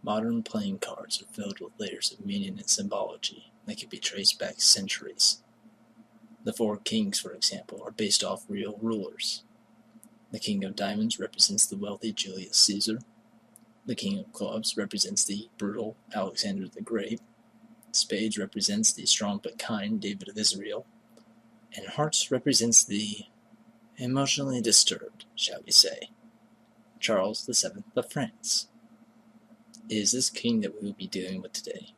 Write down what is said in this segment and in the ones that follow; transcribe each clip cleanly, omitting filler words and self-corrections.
Modern playing cards are filled with layers of meaning and symbology that can be traced back centuries. The four kings, for example, are based off real rulers. The king of diamonds represents the wealthy Julius Caesar. The king of clubs represents the brutal Alexander the Great. Spades represents the strong but kind David of Israel. And hearts represents the emotionally disturbed, shall we say, Charles VII of France. It is this king that we will be dealing with today.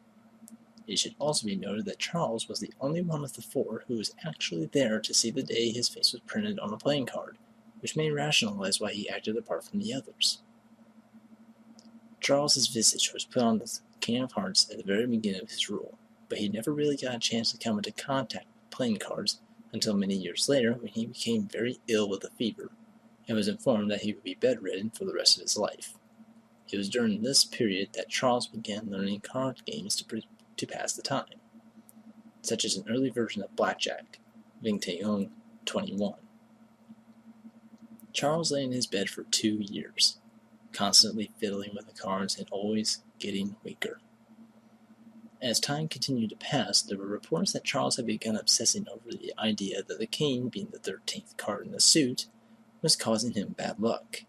It should also be noted that Charles was the only one of the four who was actually there to see the day his face was printed on a playing card, which may rationalize why he acted apart from the others. Charles's visage was put on the King of Hearts at the very beginning of his rule, but he never really got a chance to come into contact with playing cards until many years later when he became very ill with a fever and was informed that he would be bedridden for the rest of his life. It was during this period that Charles began learning card games to pass the time, such as an early version of blackjack, 21. Charles lay in his bed for 2 years, constantly fiddling with the cards and always getting weaker. As time continued to pass, there were reports that Charles had begun obsessing over the idea that the king, being the 13th card in the suit, was causing him bad luck.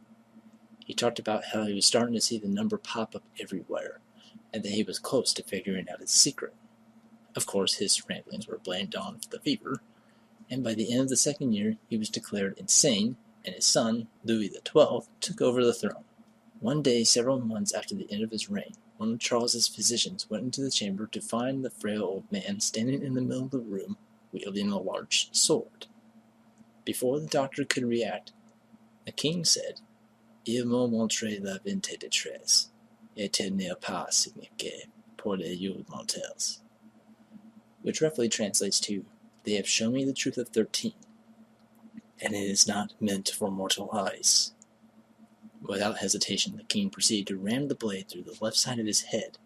He talked about how he was starting to see the number pop up everywhere, and that he was close to figuring out its secret. Of course, his ramblings were blamed on the fever, and by the end of the second year, he was declared insane, and his son, Louis XII, took over the throne. One day, several months after the end of his reign, one of Charles's physicians went into the chamber to find the frail old man standing in the middle of the room, wielding a large sword. Before the doctor could react, the king said, "Il m'a montré la vingtaine de tres, et il n'est pas signifié pour les yeux mortels," which roughly translates to, "They have shown me the truth of 13, and it is not meant for mortal eyes." Without hesitation, the king proceeded to ram the blade through the left side of his head,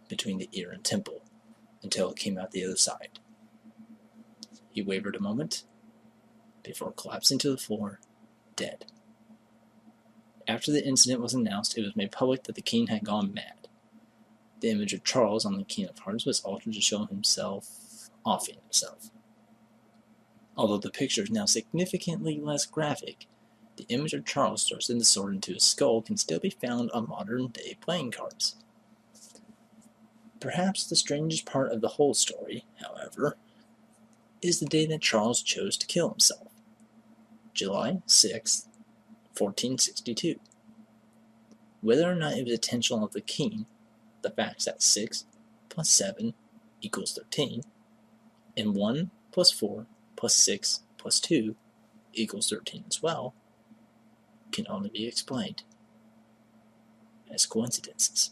between the ear and temple, until it came out the other side. He wavered a moment, before collapsing to the floor, dead. After the incident was announced, it was made public that the king had gone mad. The image of Charles on the King of Hearts was altered to show himself offing himself. Although the picture is now significantly less graphic, the image of Charles thrusting the sword into his skull can still be found on modern-day playing cards. Perhaps the strangest part of the whole story, however, is the day that Charles chose to kill himself, July 6, 1462. Whether or not it was intentional of the king, the fact that 6 plus 7 equals 13, and 1 plus 4 plus 6 plus 2 equals 13 as well, can only be explained as coincidences.